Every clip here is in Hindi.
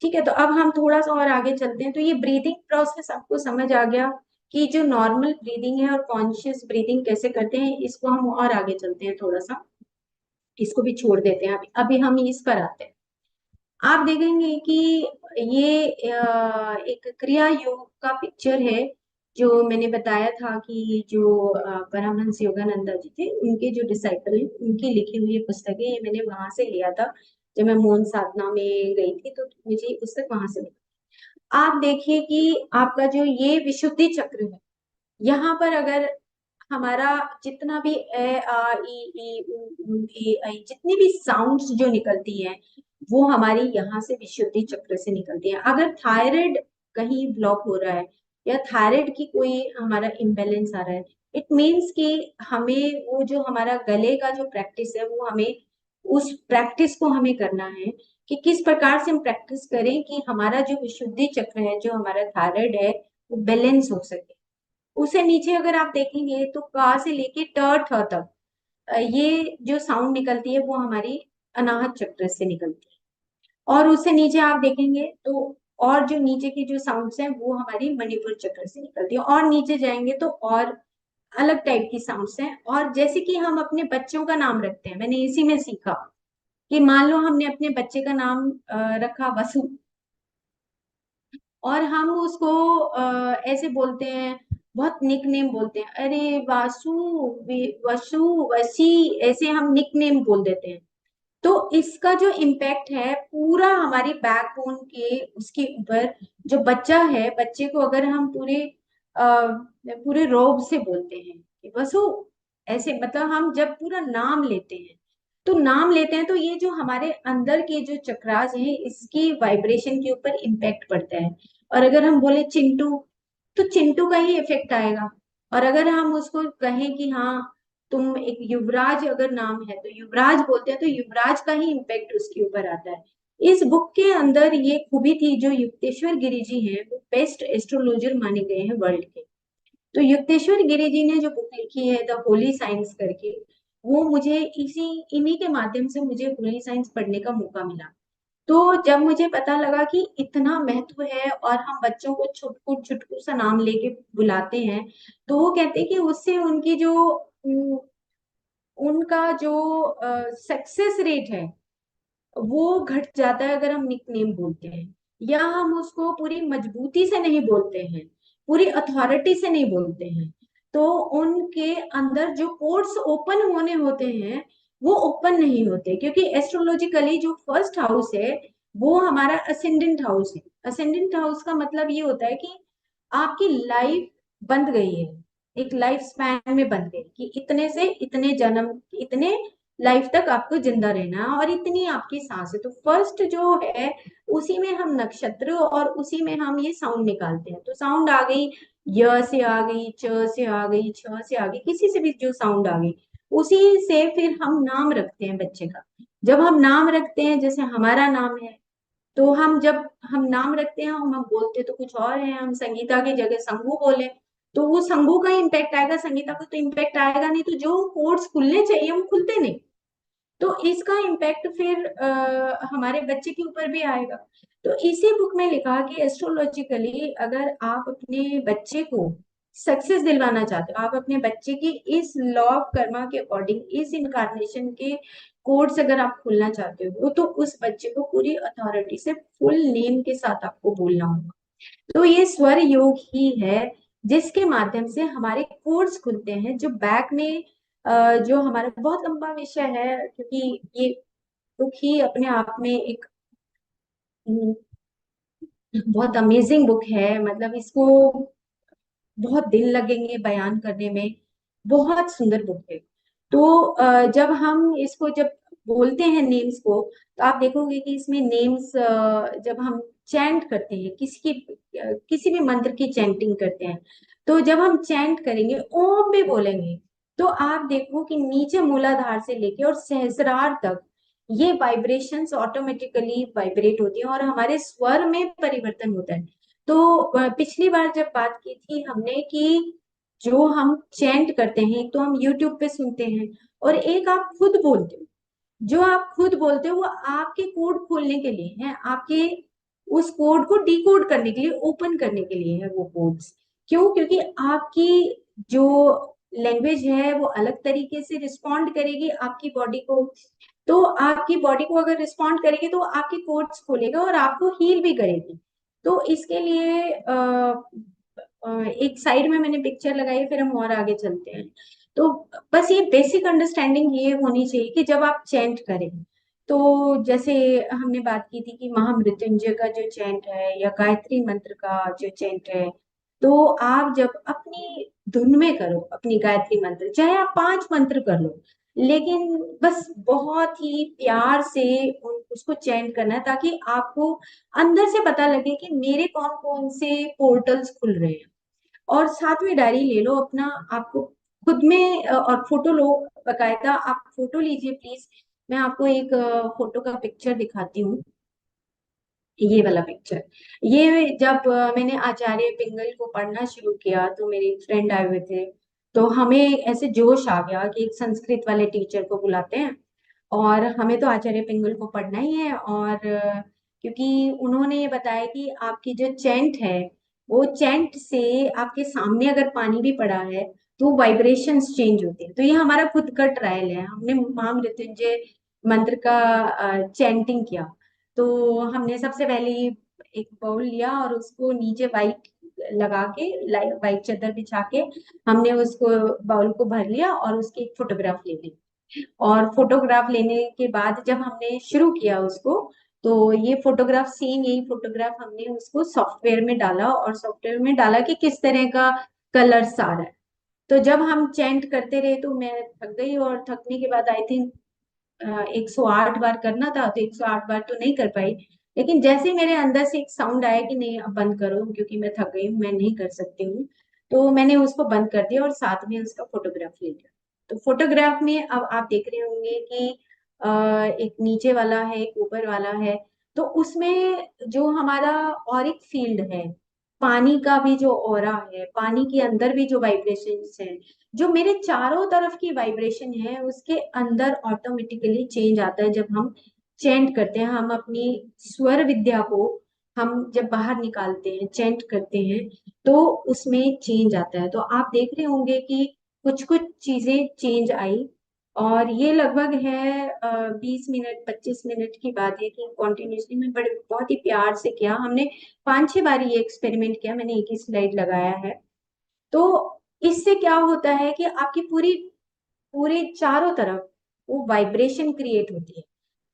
ठीक है, तो अब हम थोड़ा सा और आगे चलते हैं। तो ये ब्रीदिंग प्रोसेस आपको समझ आ गया कि जो नॉर्मल ब्रीदिंग है और कॉन्शियस ब्रीदिंग कैसे करते हैं। इसको हम और आगे चलते हैं थोड़ा सा, इसको भी छोड़ देते हैं। अभी अभी हम इस पर आते हैं। आप देखेंगे कि ये एक क्रिया योग का पिक्चर है, जो मैंने बताया था कि जो परमहंस योगानंदा जी थे, उनके जो डिसाइपल हैं उनकी लिखी हुई पुस्तक है। ये मैंने वहां से लिया था, जब मैं मौन साधना में गई थी तो मुझे ये पुस्तक वहां से मिली। आप देखिए कि आपका जो ये विशुद्धि चक्र है, यहाँ पर अगर हमारा जितना भी ए आ ई उ ए ऐ जितनी भी साउंड्स जो निकलती हैं, वो हमारी यहाँ से विशुद्धि चक्र से निकलती है। अगर थायराइड कहीं ब्लॉक हो रहा है या थायराइड की कोई हमारा इम्बेलेंस आ रहा है, इट मीन्स कि हमें वो जो हमारा गले का जो प्रैक्टिस है, वो हमें उस प्रैक्टिस को हमें करना है कि किस प्रकार से हम प्रैक्टिस करें कि हमारा जो विशुद्धि चक्र है, जो हमारा थायराइड है, वो बैलेंस हो सके। उसे नीचे अगर आप देखेंगे तो का से लेके ट ठ तक ये जो साउंड निकलती है वो हमारी अनाहत चक्र से निकलती है। और उससे नीचे आप देखेंगे तो और जो नीचे की जो साउंड्स हैं वो हमारी मणिपुर चक्र से निकलती है। और नीचे जाएंगे तो और अलग टाइप की साउंड्स हैं। और जैसे कि हम अपने बच्चों का नाम रखते हैं, मैंने इसी में सीखा कि मान लो हमने अपने बच्चे का नाम रखा वसु, और हम उसको ऐसे बोलते हैं, बहुत निक नेम बोलते हैं, अरे वासु, वसु, वसी, ऐसे हम निक नेम बोल देते हैं। तो इसका जो इम्पैक्ट है पूरा हमारी बैकबोन के उसके ऊपर, जो बच्चा है, बच्चे को अगर हम पूरे रोब से बोलते हैं कि वसु, ऐसे मतलब हम जब पूरा नाम लेते हैं, तो नाम लेते हैं तो ये जो हमारे अंदर के जो चक्रास हैं, इसकी वाइब्रेशन के ऊपर इम्पैक्ट पड़ता है। और अगर हम बोले चिंटू, तो चिंटू का ही इफेक्ट आएगा। और अगर हम उसको कहें कि हाँ तुम एक युवराज अगर नाम है तो युवराज बोलते हैं, तो युवराज का ही इम्पैक्ट उसके ऊपर आता है। इस बुक के अंदर ये खूबी थी, जो युक्तेश्वर गिरी जी हैं वो बेस्ट एस्ट्रोलॉजर माने गए हैं वर्ल्ड के। तो युक्तेश्वर गिरी जी ने जो बुक लिखी है द होली साइंस करके, वो मुझे इसी इन्हीं के माध्यम से मुझे होली साइंस पढ़ने का मौका मिला। तो जब मुझे पता लगा कि इतना महत्व है और हम बच्चों को छुटकू छुटकू सा नाम लेके बुलाते हैं, तो वो कहते हैं कि उससे उनकी जो उनका जो सक्सेस रेट है वो घट जाता है अगर हम निक नेम बोलते हैं, या हम उसको पूरी मजबूती से नहीं बोलते हैं, पूरी अथॉरिटी से नहीं बोलते हैं। तो उनके अंदर जो पोर्ट्स ओपन होने होते हैं वो ओपन नहीं होते, क्योंकि एस्ट्रोलॉजिकली जो फर्स्ट हाउस है वो हमारा असेंडेंट हाउस है। असेंडेंट हाउस का मतलब ये होता है कि आपकी लाइफ बंध गई है, एक लाइफ स्पैन में बंध गई कि इतने से इतने जन्म, इतने लाइफ तक आपको जिंदा रहना है और इतनी आपकी सांस है। तो फर्स्ट जो है उसी में हम नक्षत्र और उसी में हम ये साउंड निकालते हैं। तो साउंड आ गई, य से आ गई, च से आ गई, छ से आ गई, किसी से भी जो साउंड आ गई, उसी से फिर हम नाम रखते हैं बच्चे का। जब हम नाम रखते हैं, जैसे हमारा नाम है, तो हम जब हम नाम रखते हैं, हम बोलते तो कुछ और है, हम संगीता की जगह संगू बोले, तो वो संगू का इम्पैक्ट आएगा, संगीता का तो इम्पैक्ट आएगा नहीं। तो जो कोर्स खुलने चाहिए वो खुलते नहीं। तो इसका इम्पैक्ट फिर हमारे बच्चे के ऊपर भी आएगा। तो इसी बुक में लिखा कि एस्ट्रोलॉजिकली अगर आप अपने बच्चे को सक्सेस दिलवाना चाहते हो, आप अपने बच्चे की इस लॉ ऑफ कर्मा के अकॉर्डिंग, इस इनकारनेशन के कोड से अगर आप खोलना चाहते हो, तो उस बच्चे को पूरी अथॉरिटी से फुल नेम के साथ आपको बोलना होगा। तो ये स्वर योग ही है जिसके माध्यम से हमारे कोड्स खुलते हैं, जो बैक में जो हमारा बहुत लंबा विषय है, क्योंकि ये बुक ही अपने आप में एक हम्म, बहुत अमेजिंग बुक है। मतलब इसको बहुत दिन लगेंगे बयान करने में, बहुत सुंदर बुक है। तो जब हम इसको जब बोलते हैं नेम्स को, तो आप देखोगे कि इसमें नेम्स जब हम चैंट करते हैं, किसी भी मंत्र की चैंटिंग करते हैं, तो जब हम चैंट करेंगे, ओम भी बोलेंगे, तो आप देखो कि नीचे मूलाधार से लेके और सहस्रार तक ये वाइब्रेशंस ऑटोमेटिकली वाइब्रेट होती हैं और हमारे स्वर में परिवर्तन होता है। तो पिछली बार जब बात की थी हमने कि जो हम चैंट करते हैं, एक तो हम यूट्यूब पे सुनते हैं और एक आप खुद बोलते हो। जो आप खुद बोलते हो वो आपके कोड खोलने के लिए है, आपके उस कोड को डिकोड करने के लिए, ओपन करने के लिए है वो कोड्स। क्यों? क्योंकि आपकी जो लैंग्वेज है वो अलग तरीके से रिस्पॉन्ड करेगी आपकी बॉडी को। तो आपकी बॉडी को अगर रिस्पॉन्ड करेगी तो आपके कोड्स खोलेगा और आपको हील भी करेगी। तो इसके लिए एक साइड में मैंने पिक्चर लगाई, फिर हम और आगे चलते हैं। तो बस ये बेसिक अंडरस्टैंडिंग ये होनी चाहिए कि जब आप चैंट करें, तो जैसे हमने बात की थी कि महामृत्युंजय का जो चैंट है या गायत्री मंत्र का जो चैंट है, तो आप जब अपनी धुन में करो अपनी गायत्री मंत्र, चाहे आप 5 मंत्र कर लो, लेकिन बस बहुत ही प्यार से उसको चैंट करना है, ताकि आपको अंदर से पता लगे कि मेरे कौन कौन से पोर्टल्स खुल रहे हैं। और साथ में डायरी ले लो अपना, आपको खुद में और फोटो लो, बकायदा आप फोटो लीजिए प्लीज। मैं आपको एक फोटो का पिक्चर दिखाती हूँ। ये वाला पिक्चर, ये जब मैंने आचार्य पिंगल को पढ़ना शुरू किया तो मेरे फ्रेंड आए हुए थे। तो हमें ऐसे जोश आ गया कि एक संस्कृत वाले टीचर को बुलाते हैं और हमें तो आचार्य पिंगल को पढ़ना ही है। और क्योंकि उन्होंने ये बताया कि आपकी जो चैंट है, वो चैंट से आपके सामने अगर पानी भी पड़ा है तो वाइब्रेशंस चेंज होते हैं। तो ये हमारा खुद का ट्रायल है, हमने महामृत्युंजय मंत्र का चैंटिंग किया। तो हमने सबसे पहले एक बाउल लिया और उसको नीचे वाइट लगा के, वाइट चादर बिछा के हमने उसको बाउल को भर लिया और उसकी एक फोटोग्राफ ले ली। और फोटोग्राफ लेने के बाद जब हमने शुरू किया उसको, तो ये फोटोग्राफ, सेम यही फोटोग्राफ हमने उसको सॉफ्टवेयर में डाला और सॉफ्टवेयर में डाला कि किस तरह का कलर्स आ रहा है। तो जब हम चैंट करते रहे तो मैं थक गई, और थकने के बाद आई थिंक 108 बार करना था, तो 108 बार तो नहीं कर पाई। लेकिन जैसे ही मेरे अंदर से एक साउंड आया कि नहीं अब बंद करो, क्योंकि मैं थक गई हूँ, मैं नहीं कर सकती हूँ, तो मैंने उसको बंद कर दिया और साथ में उसका फोटोग्राफ ले लिया। तो फोटोग्राफ में अब आप देख रहे होंगे कि एक नीचे वाला है, एक ऊपर वाला है। तो उसमें जो हमारा ऑरिक फील्ड है, पानी का भी जो ऑरा है, पानी के अंदर भी जो वाइब्रेशंस है, जो मेरे चारों तरफ की वाइब्रेशन है, उसके अंदर ऑटोमेटिकली चेंज आता है। जब हम चैंट करते हैं, हम अपनी स्वर विद्या को हम जब बाहर निकालते हैं, चैंट करते हैं, तो उसमें चेंज आता है। तो आप देख रहे होंगे कि कुछ कुछ चीजें चेंज आई। और ये लगभग है 20 मिनट 25 मिनट की बात है कि कॉन्टिन्यूसली मैं बड़े बहुत ही प्यार से किया। हमने 5-6 बार ये एक्सपेरिमेंट किया, मैंने एक ही स्लाइड लगाया है। तो इससे क्या होता है कि आपकी पूरी पूरे चारों तरफ वो वाइब्रेशन क्रिएट होती है।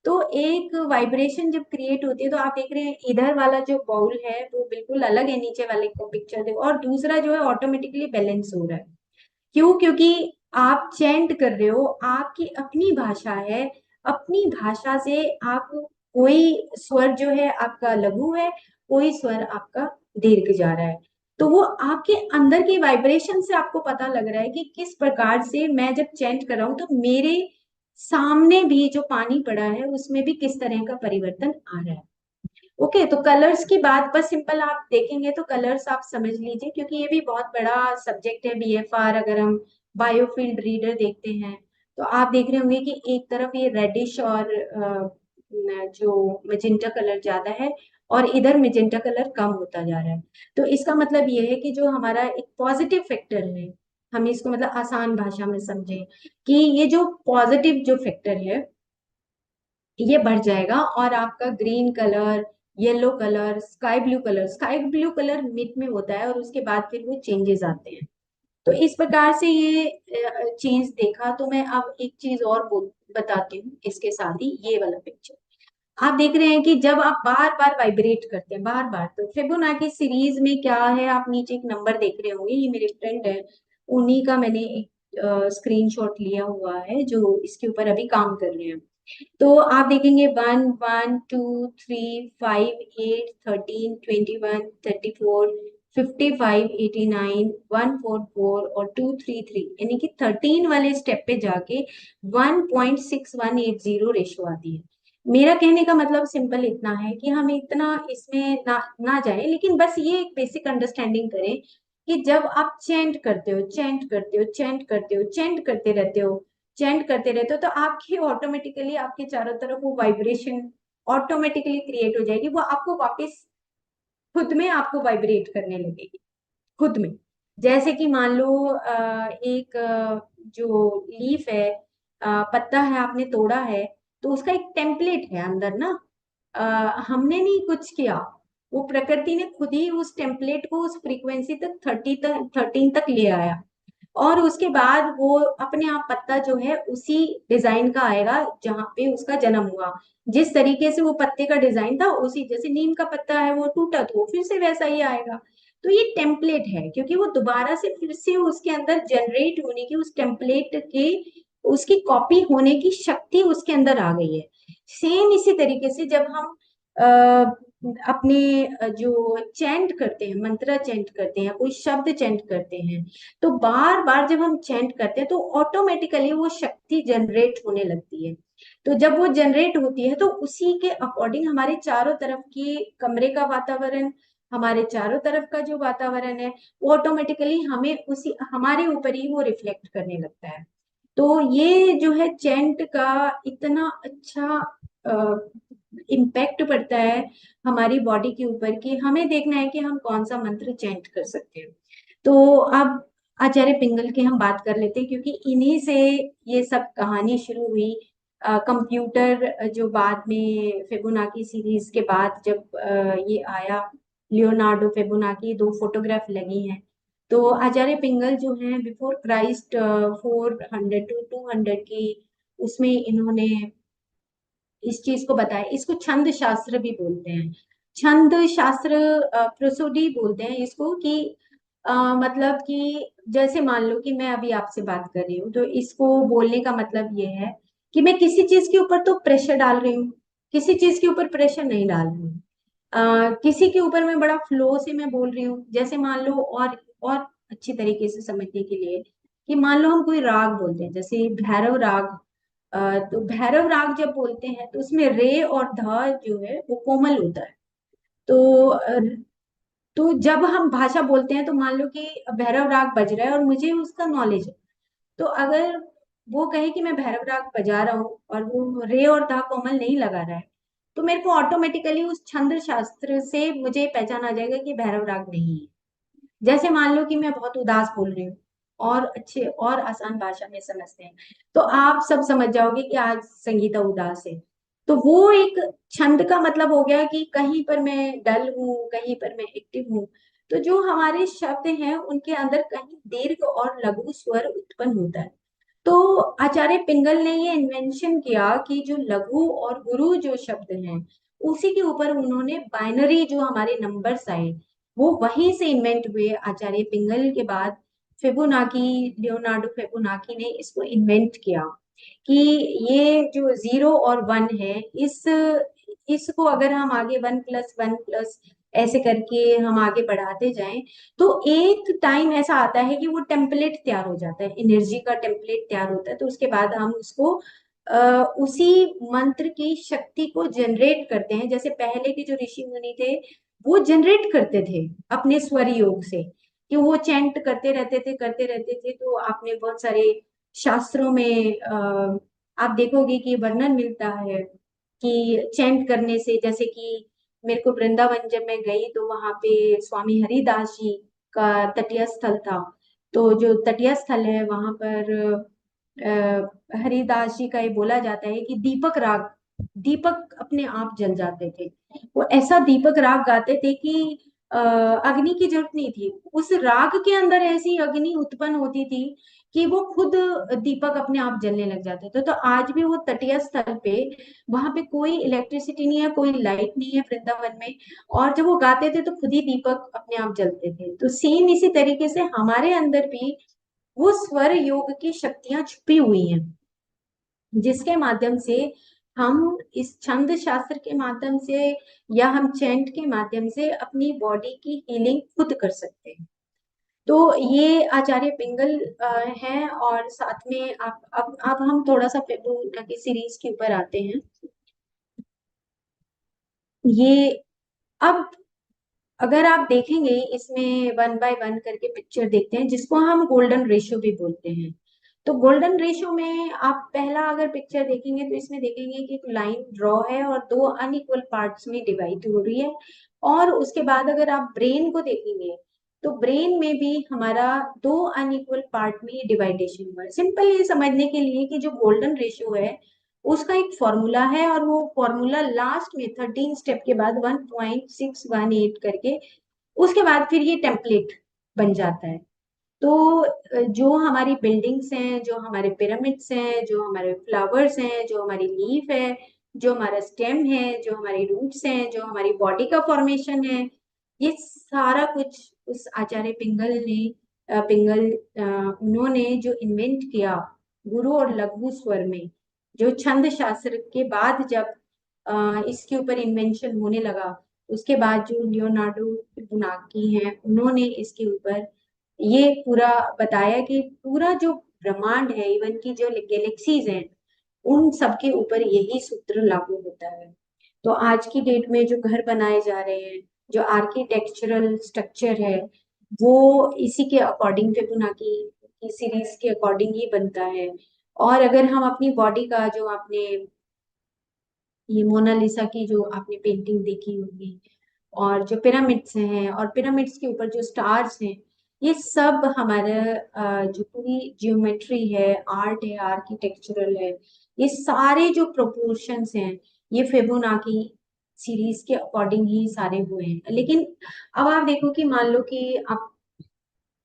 तो एक वाइब्रेशन जब क्रिएट होती है, तो आप देख रहे हैं इधर वाला जो बाउल है वो बिल्कुल अलग है, नीचे वाले को पिक्चर देखो, और दूसरा जो है ऑटोमेटिकली बैलेंस हो रहा है। क्यों? क्योंकि आप चैंट कर रहे हो, आपकी अपनी भाषा है, अपनी भाषा से आप, कोई स्वर जो है आपका लघु है, कोई स्वर आपका दीर्घ जा रहा है। तो वो आपके अंदर की वाइब्रेशन से आपको पता लग रहा है कि किस प्रकार से मैं जब चैंट कर रहा हूं तो मेरे सामने भी जो पानी पड़ा है उसमें भी किस तरह का परिवर्तन आ रहा है। ओके, तो कलर्स की बात बस सिंपल आप देखेंगे तो कलर्स आप समझ लीजिए, क्योंकि ये भी बहुत बड़ा सब्जेक्ट है बीएफआर। अगर हम बायोफील्ड रीडर देखते हैं तो आप देख रहे होंगे कि एक तरफ ये रेडिश और जो मेजेंटा कलर ज्यादा है, और इधर मेजेंटा कलर कम होता जा रहा है। तो इसका मतलब ये है कि जो हमारा एक पॉजिटिव फैक्टर है, हम इसको मतलब आसान भाषा में समझें कि ये जो पॉजिटिव जो फैक्टर है ये बढ़ जाएगा, और आपका green colour, yellow colour, sky blue colour mid में होता है और उसके बाद फिर वो चेंजेस आते हैं। तो इस प्रकार से ये चेंज देखा। तो मैं अब एक चीज और बोल बताती हूँ इसके साथ ही, ये वाला पिक्चर आप देख रहे हैं कि जब आप बार बार वाइब्रेट करते हैं, बार बार, तो फिबोनाची सीरीज में क्या है, आप नीचे एक नंबर देख रहे होंगे, ये मेरे फ्रेंड है, उन्हीं का मैंने एक स्क्रीनशॉट लिया हुआ है जो इसके ऊपर अभी काम कर रहे हैं। तो आप देखेंगे 1, 1, 2, 3, 5, 8, 13, 21, 34, 55, 89, 144 और 233, यानी कि 13 वाले स्टेप पे जाके 1.6180 रेशो आती है। मेरा कहने का मतलब सिंपल इतना है कि हम इतना इसमें ना जाए, लेकिन बस ये एक बेसिक अंडरस्टैंडिंग करें कि जब आप चैंट करते हो, चैंट करते हो, चैंट करते हो, चैंट करते रहते हो, चैंट करते रहते हो, तो आपके ऑटोमेटिकली आपके चारों तरफ वो वाइब्रेशन ऑटोमेटिकली क्रिएट हो जाएगी, वो आपको वापस खुद में आपको वाइब्रेट करने लगेगी खुद में। जैसे कि मान लो एक जो लीफ है, पत्ता है, आपने तोड़ा है, तो उसका एक टेम्पलेट है अंदर ना। अ, हमने नहीं कुछ किया, वो प्रकृति ने खुद ही उस टेम्पलेट को उस फ्रीक्वेंसी तक 13 तक ले आया, और उसके बाद वो अपने आप पत्ता जो है उसी डिजाइन का आएगा जहां पे उसका जन्म हुआ। जिस तरीके से वो पत्ते का डिजाइन था, उसी जैसे नीम का पत्ता है वो टूटा तो वो फिर से वैसा ही आएगा। तो ये टेम्पलेट है, क्योंकि वो दोबारा से फिर से उसके अंदर जनरेट होने की, उस टेम्पलेट के उसकी कॉपी होने की शक्ति उसके अंदर आ गई है। सेम इसी तरीके से जब हम अपने जो चैंट करते हैं, मंत्र चैंट करते हैं, कोई शब्द चैंट करते हैं, तो बार बार जब हम चैंट करते हैं तो ऑटोमेटिकली वो शक्ति जनरेट होने लगती है। तो जब वो जनरेट होती है तो उसी के अकॉर्डिंग हमारे चारों तरफ की कमरे का वातावरण, हमारे चारों तरफ का जो वातावरण है, वो ऑटोमेटिकली हमें उसी हमारे ऊपर ही वो रिफ्लेक्ट करने लगता है। तो ये जो है चैंट का इतना अच्छा इम्पैक्ट पड़ता है हमारी बॉडी के ऊपर, कि हमें देखना है कि हम कौन सा मंत्र चैंट कर सकते हैं। तो अब आचार्य पिंगल की हम बात कर लेते हैं, क्योंकि इन्हीं से ये सब कहानी शुरू हुई। कंप्यूटर जो बाद में फिबोनाकी सीरीज के बाद जब ये आया, लियोनार्डो फिबोनाकी, दो फोटोग्राफ लगी हैं। तो आचार्य पिंगल जो हैं बिफोर क्राइस्ट 400 to 200 की उसमें इन्होंने इस चीज को बताया। इसको छंद शास्त्र भी बोलते हैं। छंद शास्त्र, प्रोसोडी बोलते हैं इसको, कि मतलब कि जैसे मान लो कि मैं अभी आपसे बात कर रही हूँ, तो इसको बोलने का मतलब ये है कि मैं किसी चीज के ऊपर तो प्रेशर डाल रही हूँ, किसी चीज के ऊपर प्रेशर नहीं डाल रही हूँ। किसी के ऊपर मैं बड़ा फ्लो से मैं बोल रही हूँ। जैसे मान लो, और अच्छी तरीके से समझने के लिए, कि मान लो हम कोई राग बोलते हैं, जैसे भैरव राग। तो भैरव राग जब बोलते हैं तो उसमें रे और ध जो है वो कोमल होता है। तो तो जब हम भाषा बोलते हैं तो मान लो कि भैरव राग बज रहा है और मुझे उसका नॉलेज है, तो अगर वो कहे कि मैं भैरव राग बजा रहा हूँ और वो रे और धा कोमल नहीं लगा रहा है, तो मेरे को ऑटोमेटिकली उस छंद शास्त्र से मुझे पहचान आ जाएगा कि भैरव राग नहीं है। जैसे मान लो कि मैं बहुत उदास बोल रही हूँ, और अच्छे और आसान भाषा में समझते हैं, तो आप सब समझ जाओगे कि आज संगीता उदास है। तो वो एक छंद का मतलब हो गया कि कहीं पर मैं डल हूँ, कहीं पर मैं एक्टिव हूँ। तो जो हमारे शब्द हैं उनके अंदर कहीं दीर्घ और लघु स्वर उत्पन्न होता है। तो आचार्य पिंगल ने ये इन्वेंशन किया कि जो लघु और गुरु जो शब्द हैं, उसी के ऊपर उन्होंने बाइनरी जो हमारे नंबर्स आए, वो वहीं से इन्वेंट हुए आचार्य पिंगल के बाद। फिबोनाकी, लियोनार्डो फिबोनाकी ने इसको इन्वेंट किया कि ये जो 0 और 1 है, इसको अगर हम आगे 1+1+ ऐसे करके हम आगे बढ़ाते जाएं, तो एक टाइम ऐसा आता है कि वो टेम्पलेट तैयार हो जाता है, एनर्जी का टेम्पलेट तैयार होता है। तो उसके बाद हम उसको उसी मंत्र की शक्ति को जनरेट करते हैं, जैसे पहले के जो ऋषि मुनि थे वो जनरेट करते थे अपने स्वर योग से, कि वो चैंट करते रहते थे। तो आपने बहुत सारे शास्त्रों में आप देखोगे कि वर्णन मिलता है कि चैंट करने से, जैसे कि मेरे को वृंदावन जब मैं गई तो वहां पे स्वामी हरिदास जी का तटीय स्थल था। तो जो तटीय स्थल है वहां पर हरिदास जी का ये बोला जाता है कि दीपक राग, दीपक अपने आप जल जाते थे। वो ऐसा दीपक राग गाते थे कि अग्नि की जरूरत नहीं थी, उस राग के अंदर ऐसी अग्नि उत्पन्न होती थी कि वो खुद दीपक अपने आप जलने लग जाते थे। तो आज भी वो तटीय स्थल पे, वहां पे कोई इलेक्ट्रिसिटी नहीं है, कोई लाइट नहीं है वृंदावन में, और जब वो गाते थे तो खुद ही दीपक अपने आप जलते थे। तो सेम इसी तरीके से हमारे अंदर भी वो स्वर योग की शक्तियां छुपी हुई हैं, जिसके माध्यम से हम इस छंद शास्त्र के माध्यम से या हम चैंट के माध्यम से अपनी बॉडी की हीलिंग खुद कर सकते हैं। तो ये आचार्य पिंगल हैं। और साथ में आप अब हम थोड़ा सा फेब्रुवरी सीरीज के ऊपर आते हैं। ये अब अगर आप देखेंगे इसमें 1 by 1 करके पिक्चर देखते हैं, जिसको हम गोल्डन रेशियो भी बोलते हैं। तो गोल्डन रेशियो में आप पहला अगर पिक्चर देखेंगे तो इसमें देखेंगे कि एक लाइन ड्रॉ है और दो अनइक्वल पार्ट्स में डिवाइड हो रही है। और उसके बाद अगर आप ब्रेन को देखेंगे तो ब्रेन में भी हमारा दो अनइक्वल पार्ट में डिवाइडेशन हुआ है। सिंपल ये समझने के लिए कि जो गोल्डन रेशियो है उसका एक फॉर्मूला है, और वो फॉर्मूला लास्ट में 13 स्टेप के बाद 1.618 करके उसके बाद फिर ये टेम्पलेट बन जाता है। तो जो हमारी बिल्डिंग्स हैं, जो हमारे पिरामिड्स हैं, जो हमारे फ्लावर्स हैं, जो हमारी लीफ है, जो हमारा स्टेम है, जो हमारी रूट्स हैं, जो हमारी बॉडी का फॉर्मेशन है, ये सारा कुछ उस आचार्य पिंगल ने उन्होंने जो इन्वेंट किया गुरु और लघु स्वर में, जो छंद शास्त्र के बाद जब इसके ऊपर इन्वेंशन होने लगा, उसके बाद जो लियोनार्डो फिबोनाची हैं उन्होंने इसके ऊपर ये पूरा बताया कि पूरा जो ब्रह्मांड है, इवन की जो गैलेक्सीज हैं, उन सबके ऊपर यही सूत्र लागू होता है। तो आज की डेट में जो घर बनाए जा रहे हैं, जो आर्किटेक्चरल स्ट्रक्चर है, वो इसी के अकॉर्डिंग फिबोनाची की सीरीज के अकॉर्डिंग ही बनता है। और अगर हम अपनी बॉडी का, जो आपने ये मोनालिसा की जो आपने पेंटिंग देखी होगी, और जो पिरामिड्स हैं और पिरामिड्स के ऊपर जो स्टार्स हैं, ये सब हमारा जो पूरी जियोमेट्री है, आर्ट है, आर्किटेक्चरल है, ये सारे जो प्रोपोर्शंस हैं, ये फिबोनाची सीरीज के अकॉर्डिंग ही सारे हुए हैं। लेकिन अब आप देखो कि मान लो कि आप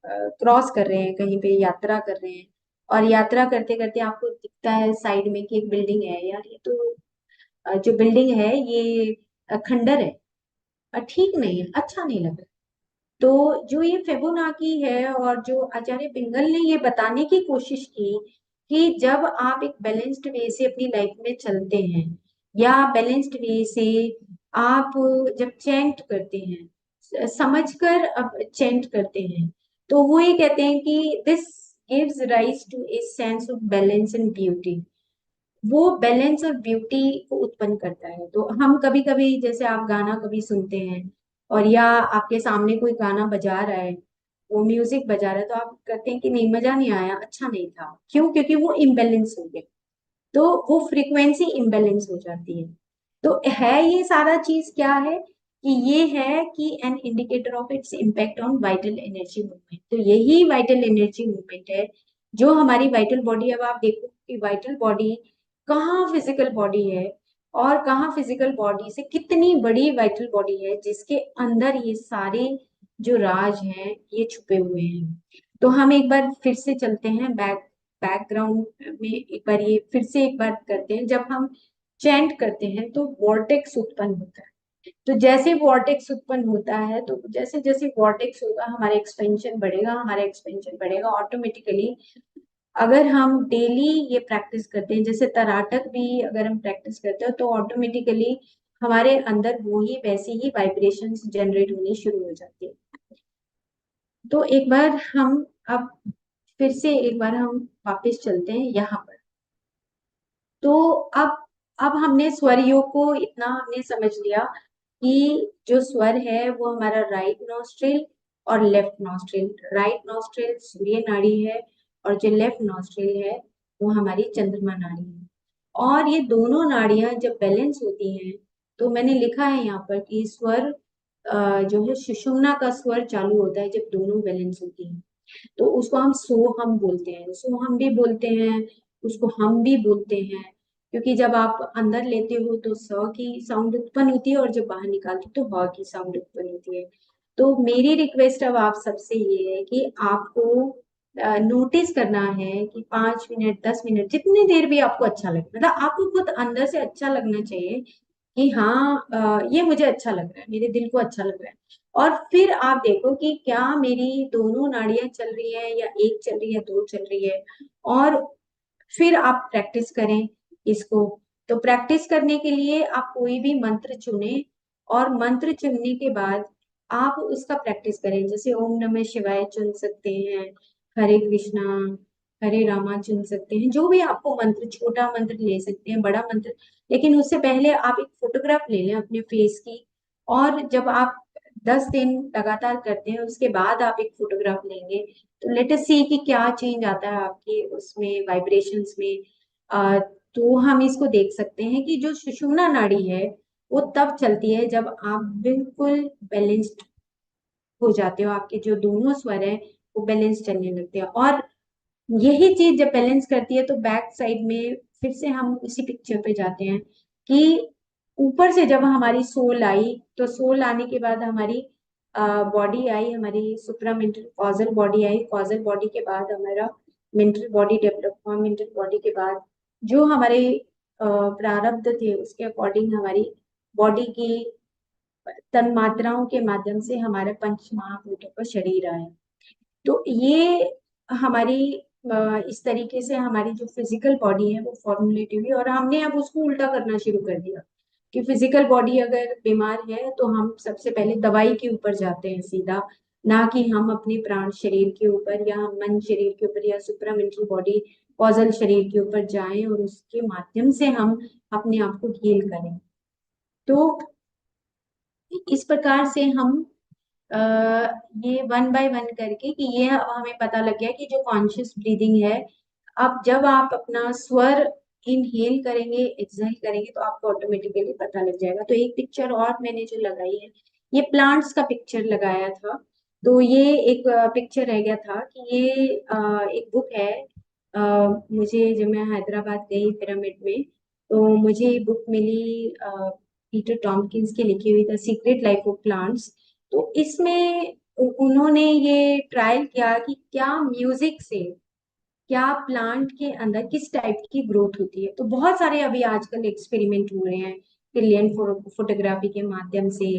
क्रॉस कर रहे हैं, कहीं पे यात्रा कर रहे हैं, और यात्रा करते करते आपको दिखता है साइड में कि एक बिल्डिंग है, यार ये तो जो बिल्डिंग है ये खंडर है, ठीक नहीं है, अच्छा नहीं लग रहा। तो जो ये फिबोनाची है और जो आचार्य पिंगल ने ये बताने की कोशिश की कि जब आप एक बैलेंस्ड वे से अपनी लाइफ में चलते हैं, या बैलेंस्ड वे से आप जब चैंट करते हैं, समझकर अब चैंट करते हैं, तो वो ये कहते हैं कि this gives rise to a sense of balance and beauty. वो बैलेंस और ब्यूटी को उत्पन्न करता है। तो हम कभी कभी, जैसे आप गाना कभी सुनते हैं, और या आपके सामने कोई गाना बजा रहा है, वो म्यूजिक बजा रहा है, तो आप कहते हैं कि नहीं, मजा नहीं आया, अच्छा नहीं था। क्यों? क्योंकि वो इम्बेलेंस हो गया। तो वो फ्रीक्वेंसी इम्बेलेंस हो जाती है। तो है ये सारा चीज क्या है, कि ये है कि an indicator of its impact on vital energy movement. तो यही वाइटल एनर्जी मूवमेंट है जो हमारी वाइटल बॉडी, अब आप देखो कि वाइटल बॉडी कहाँ फिजिकल बॉडी है, और कहाँ फिजिकल बॉडी से कितनी बड़ी वाइटल बॉडी है जिसके अंदर ये सारे जो राज हैं ये छुपे हुए हैं। तो हम एक बार फिर से चलते हैं बैकग्राउंड में, एक बार ये फिर से एक बार करते हैं। जब हम चैंट करते हैं तो वॉर्टेक्स उत्पन्न होता है। तो जैसे वॉर्टेक्स उत्पन्न होता है, तो जैसे जैसे वॉर्टेक्स होगा हमारा एक्सपेंशन बढ़ेगा, हमारा एक्सपेंशन बढ़ेगा ऑटोमेटिकली। अगर हम डेली ये प्रैक्टिस करते हैं, जैसे तराटक भी अगर हम प्रैक्टिस करते हैं, तो ऑटोमेटिकली हमारे अंदर वो ही वैसी ही वाइब्रेशंस जनरेट होनी शुरू हो जाती है। तो एक बार हम अब फिर से एक बार हम वापस चलते हैं यहाँ पर। तो अब हमने स्वर योग को इतना हमने समझ लिया कि जो स्वर है वो हमारा राइट नॉस्ट्रिल और लेफ्ट नॉस्ट्रिल, राइट नॉस्ट्रिल सूर्य नाड़ी है, और जो लेफ्ट नॉस्ट्रिल है वो हमारी चंद्रमा नाड़ी है। और ये दोनों नाड़ियां जब बैलेंस होती हैं, तो मैंने लिखा है यहाँ पर कि स्वर जो है सुषुम्ना का स्वर चालू होता है जब दोनों बैलेंस होती हैं। तो उसको हम सोहम बोलते हैं, सोहम भी बोलते हैं, उसको हम भी बोलते हैं। क्योंकि जब आप अंदर लेते हो तो स की साउंड उत्पन्न होती है, और जब बाहर निकालते हो तो ह की साउंड उत्पन्न होती है। तो मेरी रिक्वेस्ट अब आप सबसे ये है कि आपको नोटिस करना है कि 5 मिनट, 10 मिनट, जितनी देर भी आपको अच्छा लगे, मतलब आपको खुद अंदर से अच्छा लगना चाहिए कि हाँ ये मुझे अच्छा लग रहा है, मेरे दिल को अच्छा लग रहा है। और फिर आप देखो कि क्या मेरी दोनों नाड़ियां चल रही है, या एक चल रही है, दो चल रही है। और फिर आप प्रैक्टिस करें इसको। तो प्रैक्टिस करने के लिए आप कोई भी मंत्र चुने, और मंत्र चुनने के बाद आप उसका प्रैक्टिस करें। जैसे ओम नमः शिवाय चुन सकते हैं, हरे कृष्णा, हरे रामा चुन सकते हैं, जो भी आपको मंत्र, छोटा मंत्र ले सकते हैं, बड़ा मंत्र। लेकिन उससे पहले आप एक फोटोग्राफ ले लें अपने फेस की। और जब आप 10 दिन लगातार करते हैं, उसके बाद आप एक फोटोग्राफ लेंगे, तो लेट अस सी कि क्या चेंज आता है आपके उसमें वाइब्रेशंस में। अ, तो हम इसको देख सकते हैं कि जो सुषुम्ना नाड़ी है वो तब चलती है जब आप बिल्कुल बैलेंस्ड हो जाते हो, आपके जो दोनों स्वर हैं वो बैलेंस चलने लगते हैं। और यही चीज जब बैलेंस करती है तो बैक साइड में फिर से हम उसी पिक्चर पे जाते हैं कि ऊपर से जब हमारी सोल आई, तो सोल आने के बाद हमारी बॉडी आई, हमारी सुप्रामेंटल कॉजल बॉडी आई, कॉजल बॉडी के बाद हमारा मेंटल बॉडी डेवलप हुआ, मेंटल बॉडी के बाद जो हमारे प्रारब्ध थे उसके अकॉर्डिंग हमारी बॉडी की तन्मात्राओं के माध्यम से हमारे पंच महाभूतों का शरीर आया। तो ये हमारी इस तरीके से हमारी जो फिजिकल बॉडी है वो फॉर्मुलेट हुई, और हमने अब उसको उल्टा करना शुरू कर दिया कि फिजिकल बॉडी अगर बीमार है तो हम सबसे पहले दवाई के ऊपर जाते हैं सीधा, ना कि हम अपने प्राण शरीर के ऊपर या हम मन शरीर के ऊपर या सुप्रामेंटल बॉडी कॉजल शरीर के ऊपर जाएं और उसके माध्यम से हम अपने आप को हील करें। तो इस प्रकार से हम अ, ये वन बाय वन करके कि ये अब हमें पता लग गया कि जो कॉन्शियस ब्रीदिंग है, अब जब आप अपना स्वर इनहेल करेंगे एक्सहेल करेंगे तो आपको ऑटोमेटिकली पता लग जाएगा। तो एक पिक्चर और मैंने जो लगाई है, ये प्लांट्स का पिक्चर लगाया था। तो ये एक पिक्चर रह गया था कि ये एक बुक है। मुझे जब मैं हैदराबाद गई पिरामिड में, तो मुझे बुक मिली पीटर टॉमकिंस की लिखी हुई the secret life of plants. तो इसमें उन्होंने ये ट्रायल किया कि क्या म्यूजिक से क्या प्लांट के अंदर किस टाइप की ग्रोथ होती है। तो बहुत सारे अभी आजकल एक्सपेरिमेंट हो रहे हैं पिलियन फोटोग्राफी के माध्यम से।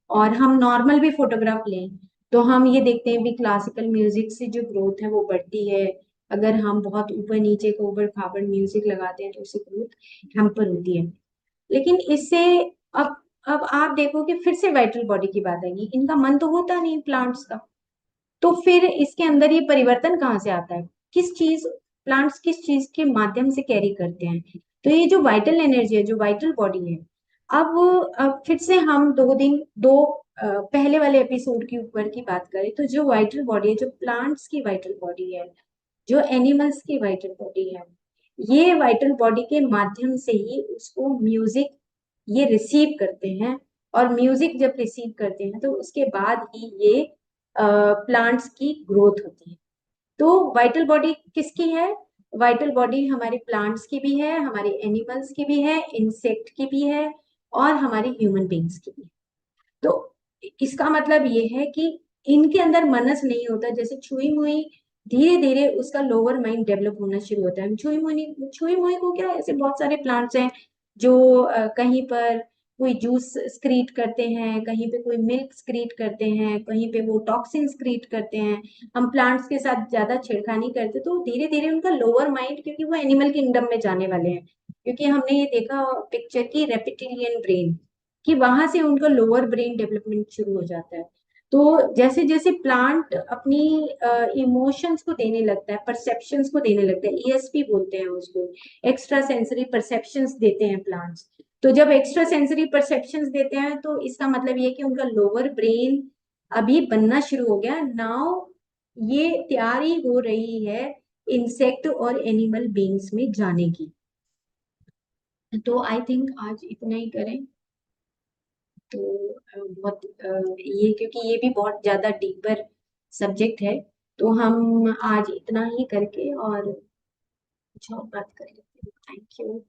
और हम नॉर्मल भी फोटोग्राफ लें तो हम ये देखते हैं भी क्लासिकल म्यूजिक से जो ग्रोथ है वो बढ़ती है, अगर हम बहुत ऊपर नीचे को ऊबड़ खाबड़ म्यूजिक लगाते हैं तो उससे ग्रोथ हैम्पर होती है। लेकिन इससे अब अब आप देखो कि फिर से वाइटल बॉडी की बात आएगी, इनका मन तो होता नहीं प्लांट्स का, तो फिर इसके अंदर ये परिवर्तन कहाँ से आता है, किस चीज, प्लांट्स किस चीज के माध्यम से कैरी करते हैं। तो ये जो वाइटल एनर्जी है, जो वाइटल बॉडी है, अब फिर से हम 2 दिन दो पहले वाले एपिसोड के ऊपर की बात करें तो जो वाइटल बॉडी है, जो प्लांट्स की वाइटल बॉडी है, जो एनिमल्स की वाइटल बॉडी है, ये वाइटल बॉडी के माध्यम से ही उसको म्यूजिक ये रिसीव करते हैं। और म्यूजिक जब रिसीव करते हैं तो उसके बाद ही ये प्लांट्स की ग्रोथ होती है। तो वाइटल बॉडी किसकी है? वाइटल बॉडी हमारे प्लांट्स की भी है, हमारे एनिमल्स की भी है, इंसेक्ट की भी है, और हमारी ह्यूमन बींग्स की भी है। तो इसका मतलब ये है कि इनके अंदर मनस नहीं होता, जैसे छुई मुई धीरे धीरे उसका लोअर माइंड डेवलप होना शुरू होता है। छुई मुई को क्या, ऐसे बहुत सारे प्लांट्स हैं जो कहीं पर कोई जूस स्क्रीट करते हैं, कहीं पे कोई मिल्क स्क्रीट करते हैं, कहीं पे वो टॉक्सिन स्क्रीट करते हैं। हम प्लांट्स के साथ ज्यादा छेड़खानी करते तो धीरे धीरे उनका लोअर माइंड, क्योंकि वो एनिमल किंगडम में जाने वाले हैं, क्योंकि हमने ये देखा पिक्चर की रेप्टिलियन ब्रेन, कि वहां से उनका लोअर ब्रेन डेवलपमेंट शुरू हो जाता है। तो जैसे जैसे प्लांट अपनी इमोशंस को देने लगता है, परसेप्शंस को देने लगता है, ईएसपी बोलते हैं उसको, एक्स्ट्रा सेंसरी परसेप्शंस देते हैं प्लांट्स। तो जब एक्स्ट्रा सेंसरी परसेप्शंस देते हैं तो इसका मतलब ये कि उनका लोअर ब्रेन अभी बनना शुरू हो गया नाउ, ये तैयारी हो रही है इंसेक्ट और एनिमल बींग्स में जाने की। तो आई थिंक आज इतना ही करें। तो बहुत ये, क्योंकि ये भी बहुत ज्यादा डीपर सब्जेक्ट है, तो हम आज इतना ही करके और कुछ और बात कर लेते हैं। Thank you.